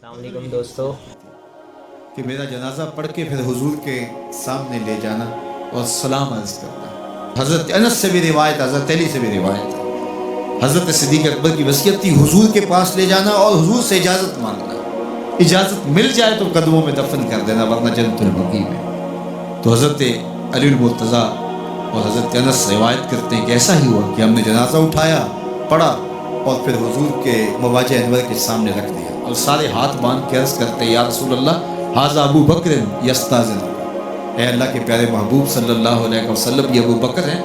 السلام علیکم دوستو، کہ میرا جنازہ پڑھ کے پھر حضور کے سامنے لے جانا اور سلام عرض کرنا۔ حضرت انس سے بھی روایت، حضرت علی سے بھی روایت ہے، حضرت صدیق اکبر کی وصیت تھی حضور کے پاس لے جانا اور حضور سے اجازت مانگنا، اجازت مل جائے تو قدموں میں دفن کر دینا ورنہ جنت البقیع میں۔ تو حضرت علی المرتضیٰ اور حضرت انس روایت کرتے ہیں کہ ایسا ہی ہوا کہ ہم نے جنازہ اٹھایا، پڑھا اور پھر حضور کے مواجہ انور کے سامنے رکھ دیا اور سارے ہاتھ باندھ کے عرض کرتے یا رسول اللہ ھذا ابو بکر یستاذن، اے اللہ کے پیارے محبوب صلی اللہ علیہ وسلم، یہ ابو بکر ہیں،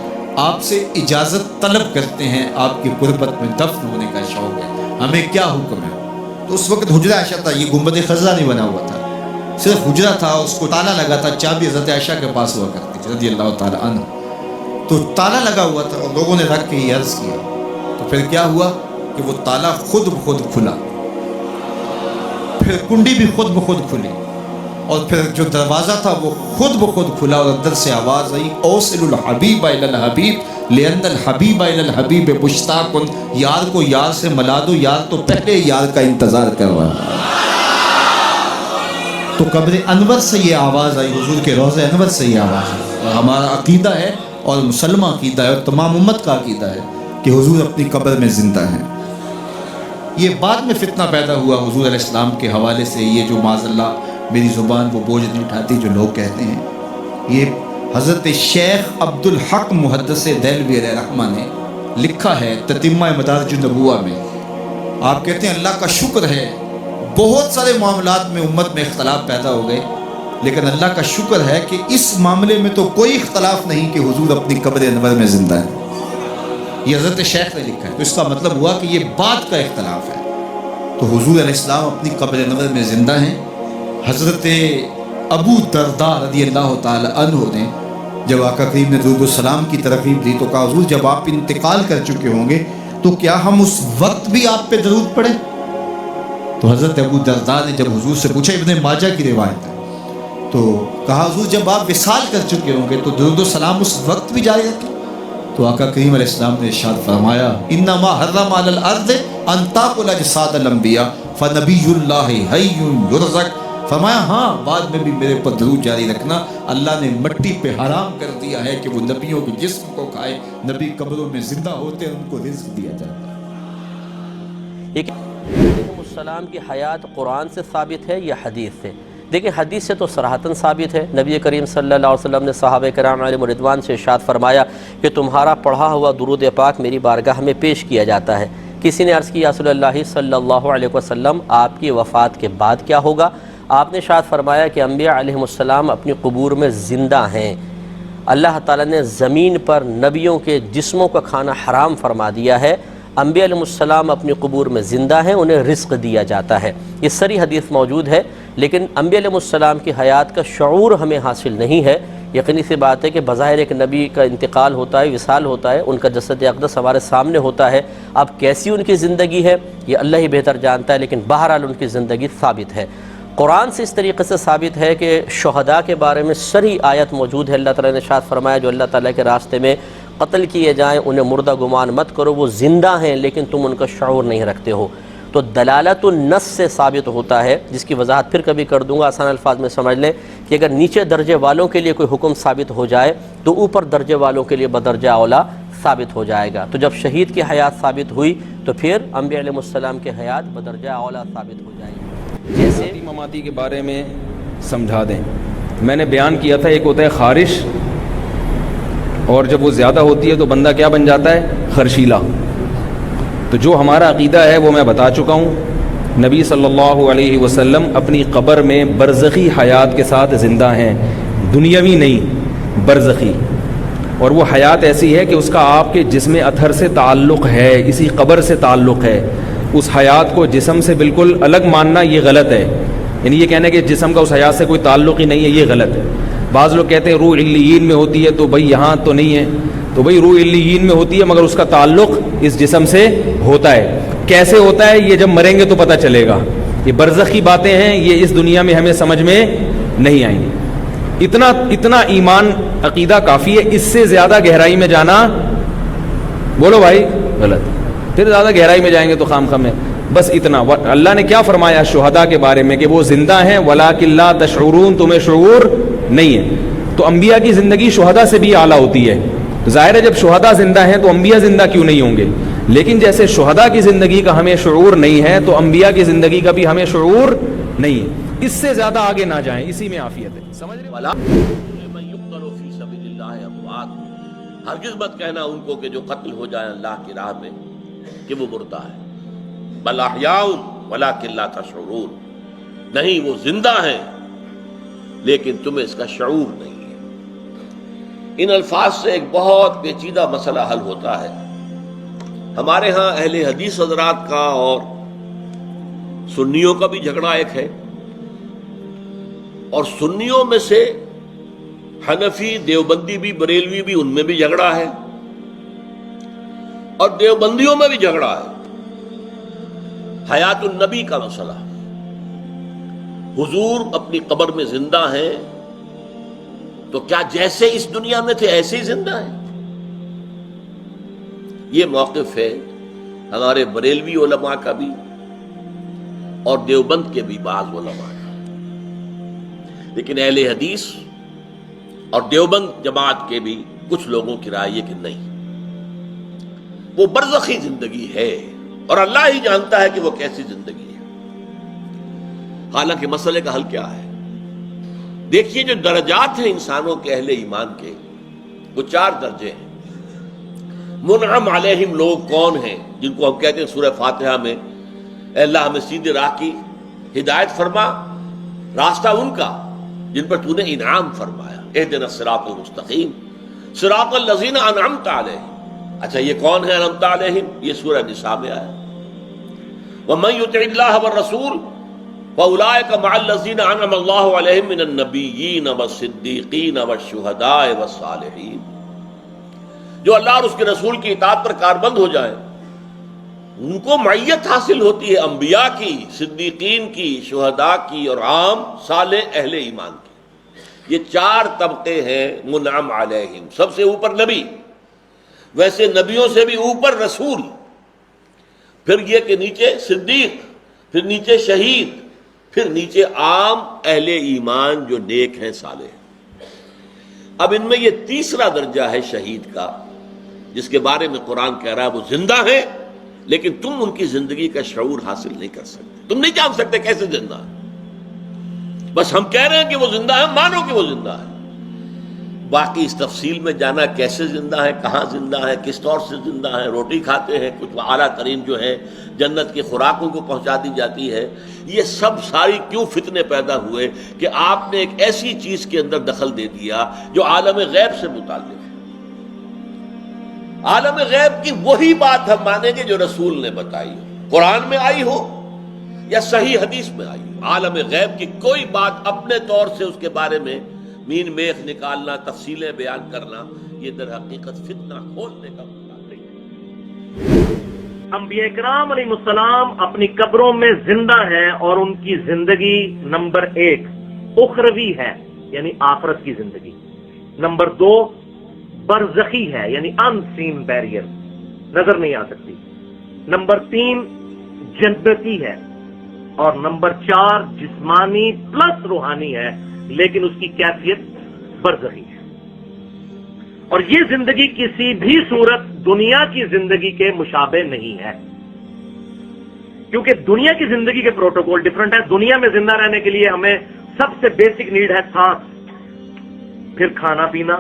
آپ سے اجازت طلب کرتے ہیں، آپ کی قربت میں دفن ہونے کا شوق ہے، ہمیں کیا حکم ہے؟ تو اس وقت حجرہ عائشہ تھا، یہ گنبد خضرا نہیں بنا ہوا تھا، صرف حجرہ تھا، اس کو تالا لگا تھا، چابی حضرت عائشہ کے پاس ہوا کرتی تھی رضی اللہ تعالی عنہ، تو تالا لگا ہوا تھا اور لوگوں نے رکھ کے یہ عرض کیا، تو پھر کیا ہوا کہ وہ تالا خود بخود کھلا، پھر کنڈی بھی خود بخود کھلی، اور پھر جو دروازہ تھا وہ خود بخود کھلا اور اندر سے آواز آئی اوصل الحبیب الی الحبیب لأن الحبیب الی الحبیب مشتاق، یار کو یار سے ملا دو، یار تو پہلے یار کا انتظار کر رہا ہے۔ تو قبر انور سے یہ آواز آئی، حضور کے روضہ انور سے یہ آواز آئی، اور ہمارا عقیدہ ہے اور مسلمہ عقیدہ ہے اور تمام امت کا عقیدہ ہے کہ حضور اپنی قبر میں زندہ ہیں۔ یہ بعد میں فتنہ پیدا ہوا حضور علیہ السلام کے حوالے سے، یہ جو معاذ اللہ میری زبان وہ بوجھ نہیں اٹھاتی جو لوگ کہتے ہیں، یہ حضرت شیخ عبدالحق محدث دہلوی علیہ رحمہ نے لکھا ہے تتمہ مدارج النبوہ میں۔ آپ کہتے ہیں اللہ کا شکر ہے، بہت سارے معاملات میں امت میں اختلاف پیدا ہو گئے، لیکن اللہ کا شکر ہے کہ اس معاملے میں تو کوئی اختلاف نہیں کہ حضور اپنی قبر انور میں زندہ ہے۔ یہ حضرت شیخ نے لکھا ہے، تو اس کا مطلب ہوا کہ یہ بات کا اختلاف ہے، تو حضور علیہ السلام اپنی قبر انور میں زندہ ہیں۔ حضرت ابو درداء رضی اللہ تعالی عنہ نے جب آقا کریم نے درود السلام کی ترغیب دی تو کہا حضور جب آپ انتقال کر چکے ہوں گے تو کیا ہم اس وقت بھی آپ پہ درود پڑھیں؟ تو حضرت ابو درداء نے جب حضور سے پوچھا، ابن ماجہ کی روایت ہے، تو کہا حضور جب آپ وصال کر چکے ہوں گے تو درود السلام اس وقت بھی جاری رکھیں؟ تو آقا کریم علیہ السلام نے ارشاد فرمایا انما حرم علی الارض ان تاکل اجساد الانبیاء فنبی اللہ حی یرزق، فرمایا ہاں بعد میں بھی میرے پر درود جاری رکھنا، اللہ نے مٹی پہ حرام کر دیا ہے کہ وہ نبیوں کے جسم کو کھائے، نبی قبروں میں زندہ ہوتے ہیں، ان کو رزق دیا جاتا ہے۔ علیہ السلام کی حیات قرآن سے ثابت ہے یا حدیث سے؟ دیکھیں حدیث سے تو صراحتاً ثابت ہے، نبی کریم صلی اللہ علیہ وسلم نے صحابہ کرام علیہم رضوان سے ارشاد فرمایا کہ تمہارا پڑھا ہوا درود پاک میری بارگاہ میں پیش کیا جاتا ہے۔ کسی نے عرض کیا رسول اللہ صلی اللہ علیہ وسلم آپ کی وفات کے بعد کیا ہوگا؟ آپ نے ارشاد فرمایا کہ انبیاء علیہم السلام اپنی قبور میں زندہ ہیں، اللہ تعالیٰ نے زمین پر نبیوں کے جسموں کا کھانا حرام فرما دیا ہے، انبیاء علیہ السلام اپنی قبور میں زندہ ہیں، انہیں رزق دیا جاتا ہے۔ یہ ساری حدیث موجود ہے، لیکن انبیاء علیہ السلام کی حیات کا شعور ہمیں حاصل نہیں ہے۔ یقینی سی بات ہے کہ بظاہر ایک نبی کا انتقال ہوتا ہے، وصال ہوتا ہے، ان کا جسد اقدس ہمارے سامنے ہوتا ہے، اب کیسی ان کی زندگی ہے یہ اللہ ہی بہتر جانتا ہے، لیکن بہرحال ان کی زندگی ثابت ہے۔ قرآن سے اس طریقے سے ثابت ہے کہ شہداء کے بارے میں صریح آیت موجود ہے، اللہ تعالیٰ نے ارشاد فرمایا جو اللہ تعالیٰ کے راستے میں قتل کیے جائیں انہیں مردہ گمان مت کرو، وہ زندہ ہیں لیکن تم ان کا شعور نہیں رکھتے ہو۔ تو دلالت النص سے ثابت ہوتا ہے، جس کی وضاحت پھر کبھی کر دوں گا، آسان الفاظ میں سمجھ لیں کہ اگر نیچے درجے والوں کے لیے کوئی حکم ثابت ہو جائے تو اوپر درجے والوں کے لیے بدرجہ اولا ثابت ہو جائے گا۔ تو جب شہید کی حیات ثابت ہوئی تو پھر انبیاء علیہ السلام کے حیات بدرجہ اولا ثابت ہو جائے گی۔ جیسے مماتی کے بارے میں سمجھا دیں، میں نے بیان کیا تھا ایک ہوتا ہے خارش، اور جب وہ زیادہ ہوتی ہے تو بندہ کیا بن جاتا ہے؟ خرشیلا۔ تو جو ہمارا عقیدہ ہے وہ میں بتا چکا ہوں، نبی صلی اللہ علیہ وسلم اپنی قبر میں برزخی حیات کے ساتھ زندہ ہیں، دنیاوی نہیں برزخی، اور وہ حیات ایسی ہے کہ اس کا آپ کے جسم اطہر سے تعلق ہے، اسی قبر سے تعلق ہے۔ اس حیات کو جسم سے بالکل الگ ماننا یہ غلط ہے، یعنی یہ کہنا کہ جسم کا اس حیات سے کوئی تعلق ہی نہیں ہے، یہ غلط ہے۔ بعض لوگ کہتے ہیں روح علیین میں ہوتی ہے، تو بھئی یہاں تو نہیں ہے، تو بھئی روح علیین میں ہوتی ہے مگر اس کا تعلق اس جسم سے ہوتا ہے۔ کیسے ہوتا ہے یہ جب مریں گے تو پتہ چلے گا، یہ برزخ کی باتیں ہیں، یہ اس دنیا میں ہمیں سمجھ میں نہیں آئیں گی۔ اتنا ایمان عقیدہ کافی ہے، اس سے زیادہ گہرائی میں جانا بولو بھائی غلط، پھر زیادہ گہرائی میں جائیں گے تو خام خام ہے۔ بس اتنا. اللہ نے کیا فرمایا شہداء کے بارے میں کہ وہ زندہ ہیں وَلَٰكِن لَا تَشْعُرُونَ, تمہیں شعور نہیں ہے. تو انبیاء کی زندگی شہداء سے بھی اعلیٰ ہوتی ہے. ظاہر ہے جب شہداء زندہ ہیں تو انبیاء زندہ کیوں نہیں ہوں گے, لیکن جیسے شہداء کی زندگی کا ہمیں شعور نہیں ہے تو انبیاء کی زندگی کا بھی ہمیں شعور نہیں ہے. اس سے زیادہ آگے نہ جائیں, اسی میں عافیت ہے. سمجھ رہے والا ہرگز مت کہنا ان کو کہ جو قتل ہو جائے اللہ کی راہ میں کہ وہ مردہ ہے. بل احیاء ولکن لا تشعرون, نہیں وہ زندہ ہیں لیکن تمہیں اس کا شعور نہیں ہے. ان الفاظ سے ایک بہت پیچیدہ مسئلہ حل ہوتا ہے. ہمارے ہاں اہل حدیث حضرات کا اور سنیوں کا بھی جھگڑا ایک ہے, اور سنیوں میں سے حنفی, دیوبندی بھی, بریلوی بھی, ان میں بھی جھگڑا ہے, اور دیوبندیوں میں بھی جھگڑا ہے. حیات النبی کا مسئلہ, حضور اپنی قبر میں زندہ ہیں تو کیا جیسے اس دنیا میں تھے ایسے ہی زندہ ہیں؟ یہ موقف ہے ہمارے بریلوی علماء کا بھی اور دیوبند کے بھی بعض علماء کا. لیکن اہل حدیث اور دیوبند جماعت کے بھی کچھ لوگوں کی رائے یہ کہ نہیں, وہ برزخی زندگی ہے اور اللہ ہی جانتا ہے کہ وہ کیسی زندگی ہے. حالانکہ مسئلے کا حل کیا ہے؟ دیکھیے جو درجات ہیں انسانوں کے اہل ایمان کے, وہ 4 درجے ہیں. منعم علیہم لوگ کون ہیں جن کو ہم کہتے ہیں سورہ فاتحہ میں اے اللہ ہمیں سیدھے راہ کی ہدایت فرما, راستہ ان کا جن پر تو نے انعام فرمایا. اہدنا الصراط المستقیم صراط الذین انعمت علیہم. اچھا یہ کون ہے انعمت علیہم؟ یہ سورہ نساء میں آیا. ومن یطع اللہ والرسول فاولئک مع الذین انعم اللہ علیہم من النبیین والصدیقین والشہداء والصالحین. جو اللہ اور اس کے رسول کی اطاعت پر کاربند ہو جائے ان کو معیت حاصل ہوتی ہے انبیاء کی, صدیقین کی, شہداء کی اور عام صالح اہل ایمان کی. یہ 4 طبقے ہیں منعم علیہم. سب سے اوپر نبی, ویسے نبیوں سے بھی اوپر رسول, پھر یہ کہ نیچے صدیق, پھر نیچے شہید, پھر نیچے عام اہل ایمان جو نیک ہیں, صالح. اب ان میں یہ تیسرا درجہ ہے شہید کا, جس کے بارے میں قرآن کہہ رہا ہے وہ زندہ ہے لیکن تم ان کی زندگی کا شعور حاصل نہیں کر سکتے. تم نہیں جان سکتے کیسے زندہ ہے, بس ہم کہہ رہے ہیں کہ وہ زندہ ہے, مانو کہ وہ زندہ ہے. باقی اس تفصیل میں جانا کیسے زندہ ہے, کہاں زندہ ہے, کس طور سے زندہ ہے, روٹی کھاتے ہیں, کچھ اعلیٰ ترین جو ہے جنت کی خوراکوں کو پہنچا دی جاتی ہے, یہ سب ساری کیوں فتنے پیدا ہوئے کہ آپ نے ایک ایسی چیز کے اندر دخل دے دیا جو عالم غیب سے متعلق ہے. عالم غیب کی وہی بات ہم مانیں گے جو رسول نے بتائی ہو, قرآن میں آئی ہو یا صحیح حدیث میں آئی ہو. عالم غیب کی کوئی بات اپنے طور سے اس کے بارے میں مین میخ نکالنا, تفصیلیں بیان کرنا, یہ در حقیقت فتنہ کھولنے کا مطلب نہیں ہے. انبیاء کرام علیہ السلام اپنی قبروں میں زندہ ہیں اور ان کی زندگی نمبر 1 اخروی ہے یعنی آخرت کی زندگی, نمبر 2 برزخی ہے یعنی ان سین بیریئر, نظر نہیں آ سکتی, نمبر 3 جنتی ہے, اور نمبر 4 جسمانی پلس روحانی ہے لیکن اس کی کیفیت برزخی ہے. اور یہ زندگی کسی بھی صورت دنیا کی زندگی کے مشابہ نہیں ہے, کیونکہ دنیا کی زندگی کے پروٹوکول ڈیفرنٹ ہے. دنیا میں زندہ رہنے کے لیے ہمیں سب سے بیسک نیڈ ہے سانس, پھر کھانا پینا,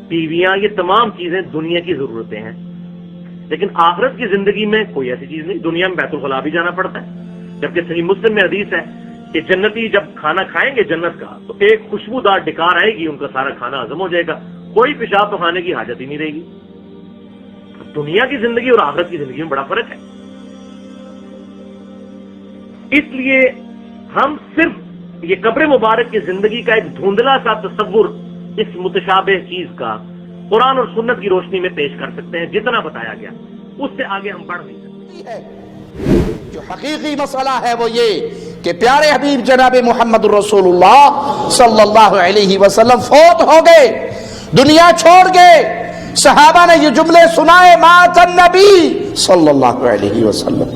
بیویاں, یہ تمام چیزیں دنیا کی ضرورتیں ہیں. لیکن آخرت کی زندگی میں کوئی ایسی چیز نہیں. دنیا میں بیت الخلاء بھی جانا پڑتا ہے, جبکہ صحیح مسلم میں حدیث ہے کہ جنتی جب کھانا کھائیں گے جنت کا تو ایک خوشبودار ڈکار آئے گی, ان کا سارا کھانا ہضم ہو جائے گا, کوئی پیشاب تو کھانے کی حاجت ہی نہیں رہے گی. دنیا کی زندگی اور آخرت کی زندگی میں بڑا فرق ہے. اس لیے ہم صرف یہ قبر مبارک کی زندگی کا ایک دھندلا سا تصور اس متشابہ چیز کا قرآن اور سنت کی روشنی میں پیش کر سکتے ہیں. جتنا بتایا گیا اس سے آگے ہم بڑھ نہیں سکتے. جو حقیقی مسئلہ ہے وہ یہ کہ پیارے حبیب جناب محمد رسول اللہ صلی اللہ علیہ وسلم فوت ہو گئے, دنیا چھوڑ گئے. صحابہ نے یہ جملے سنائے مات النبی صلی اللہ علیہ وسلم,